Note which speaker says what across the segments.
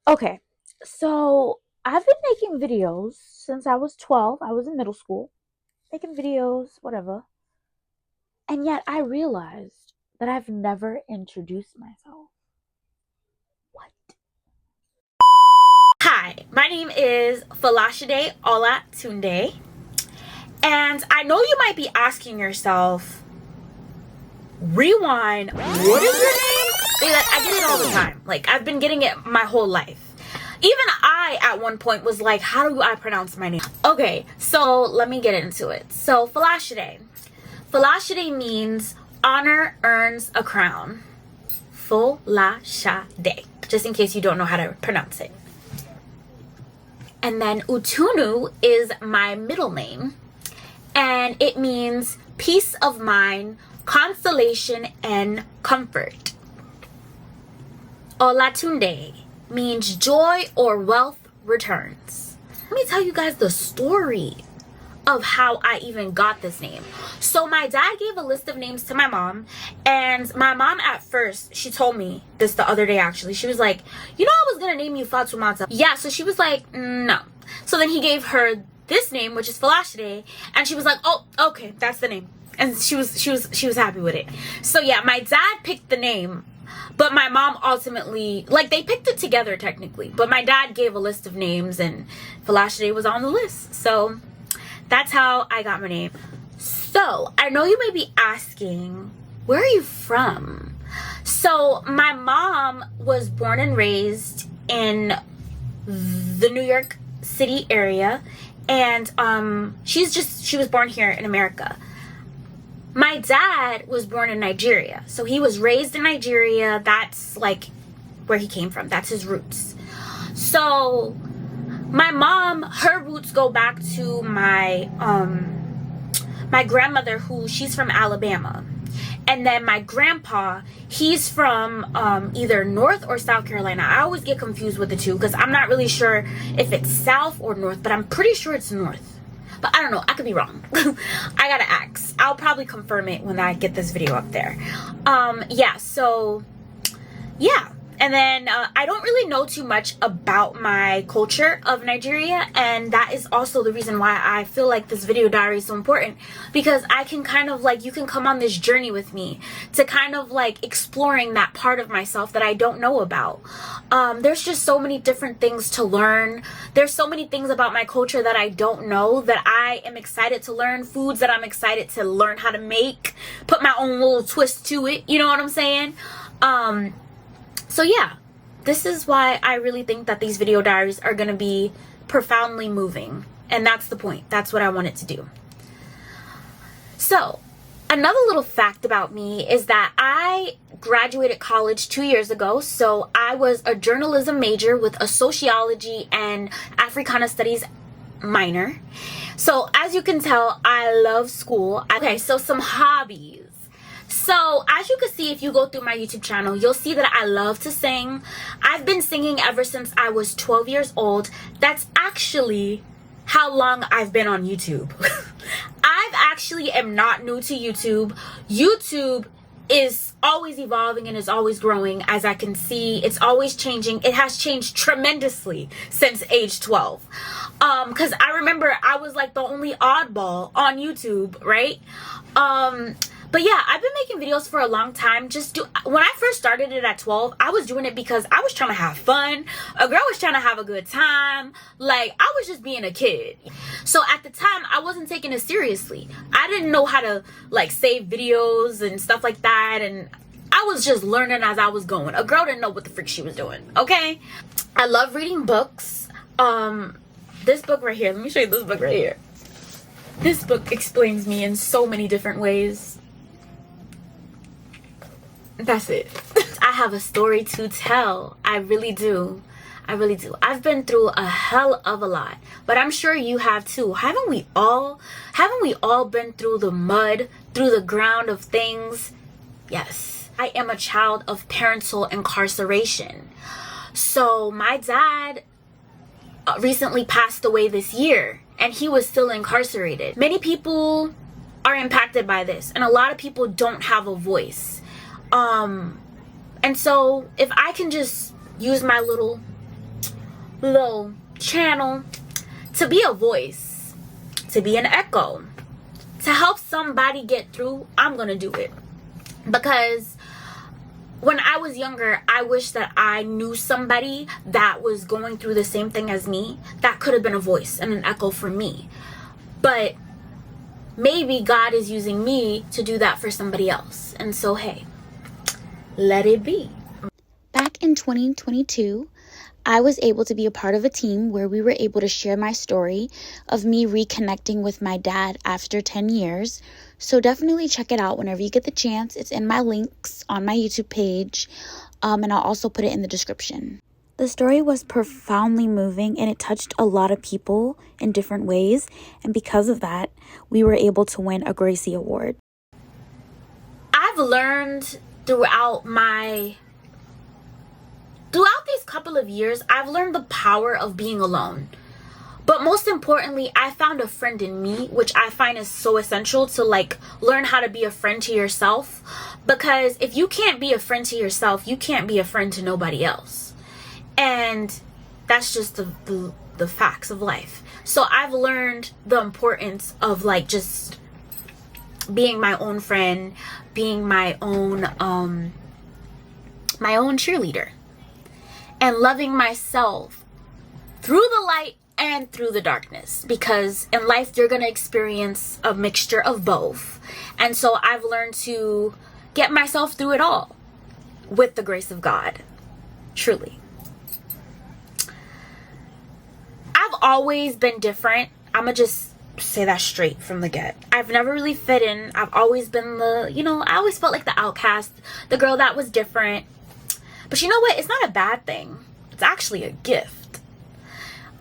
Speaker 1: Okay, so I've been making videos since I was 12. I was in middle school, making videos, whatever. And yet I realized that I've never introduced myself. What? Hi, my name is Falashade Olatunde. And I know you might be asking yourself, rewind, what is your name? I get it all the time. Like, I've been getting it my whole life. Even I, at one point, was like, how do I pronounce my name? Okay, so let me get into it. So, Falashade. Falashade means honor earns a crown. Falashade. Just in case you don't know how to pronounce it. And then Utunu is my middle name. And it means peace of mind, consolation, and comfort. Olatunde means joy or wealth returns. Let me tell you guys the story of how I even got this name. So my dad gave a list of names to my mom, and my mom at first, she told me this the other day actually. She was like, you know, I was gonna name you Fatumata. Yeah, so she was like, no. So then he gave her this name, which is Falashade, and she was like, oh, okay, that's the name. And she was happy with it. So yeah, my dad picked the name, but my mom ultimately, like, they picked it together technically, but my dad gave a list of names and Falashade was on the list. So that's how I got my name. So I know you may be asking, where are you from? So my mom was born and raised in the New York City area, and she was born here in America. My dad was born in Nigeria, so he was raised in Nigeria. That's like where he came from. That's his roots. So my mom, her roots go back to my grandmother, who she's from Alabama. And then my grandpa, he's from either North or South Carolina. I always get confused with the two because I'm not really sure if it's South or North, but I'm pretty sure it's North. But I don't know, I could be wrong. I gotta ask. I'll probably confirm it when I get this video up there. Yeah, so yeah. And then I don't really know too much about my culture of Nigeria, and that is also the reason why I feel like this video diary is so important, because I can kind of like, you can come on this journey with me to kind of like exploring that part of myself that I don't know about. There's just so many different things to learn. There's so many things about my culture that I don't know that I am excited to learn, foods that I'm excited to learn how to make, put my own little twist to it, you know what I'm saying? So yeah, this is why I really think that these video diaries are going to be profoundly moving. And that's the point. That's what I wanted to do. So another little fact about me is that I graduated college 2 years ago. So I was a journalism major with a sociology and Africana studies minor. So as you can tell, I love school. Okay, so some hobbies. So as you can see, if you go through my YouTube channel, you'll see that I love to sing. I've been singing ever since I was 12 years old. That's actually how long I've been on YouTube. I've actually am not new to YouTube. YouTube is always evolving and is always growing. As I can see, it's always changing. It has changed tremendously since age 12. Because I remember I was like the only oddball on YouTube, right? But yeah, I've been making videos for a long time. When I first started it at 12, I was doing it because I was trying to have fun. A girl was trying to have a good time. Like, I was just being a kid. So at the time, I wasn't taking it seriously. I didn't know how to like save videos and stuff like that. And I was just learning as I was going. A girl didn't know what the freak she was doing, okay? I love reading books. This book right here, let me show you this book right here. This book explains me in so many different ways. That's it. I have a story to tell. I really do. I really do. I've been through a hell of a lot, but I'm sure you have too. Haven't we all been through the mud, through the ground of things? Yes. I am a child of parental incarceration. So my dad recently passed away this year, and he was still incarcerated. Many people are impacted by this, and a lot of people don't have a voice. And so if I can just use my little little channel to be a voice, to be an echo, to help somebody get through. I'm gonna do it. Because when I was younger, I wish that I knew somebody that was going through the same thing as me, that could have been a voice and an echo for me. But maybe God is using me to do that for somebody else. And so, hey, let it be.
Speaker 2: Back in 2022, I was able to be a part of a team where we were able to share my story of me reconnecting with my dad after 10 years. So definitely check it out whenever you get the chance. It's in my links on my YouTube page, and I'll also put it in the description. The story was profoundly moving and it touched a lot of people in different ways. And because of that, we were able to win a Gracie Award.
Speaker 1: I've learned throughout these couple of years, I've learned the power of being alone. But most importantly, I found a friend in me, which I find is so essential to learn how to be a friend to yourself. Because if you can't be a friend to yourself, you can't be a friend to nobody else. And that's just the facts of life. So I've learned the importance of just being my own friend, being my own cheerleader, and loving myself through the light and through the darkness. Because in life, you're gonna experience a mixture of both. And so I've learned to get myself through it all with the grace of God, truly. I've always been different. I'm gonna just say that straight from the get. I've never really fit in. I've always been I always felt like the outcast, the girl that was different. But you know what? It's not a bad thing. It's actually a gift.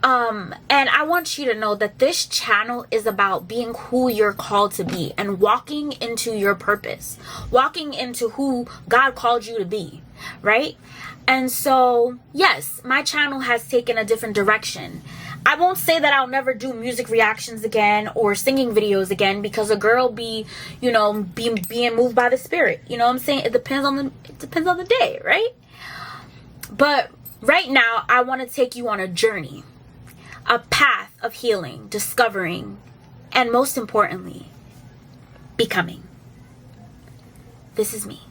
Speaker 1: And I want you to know that this channel is about being who you're called to be and walking into your purpose, walking into who God called you to be, right? And so, yes, my channel has taken a different direction. I won't say that I'll never do music reactions again or singing videos again, because a girl being moved by the Spirit. You know what I'm saying? It depends on the day, right? But right now, I want to take you on a journey, a path of healing, discovering, and most importantly, becoming. This is me.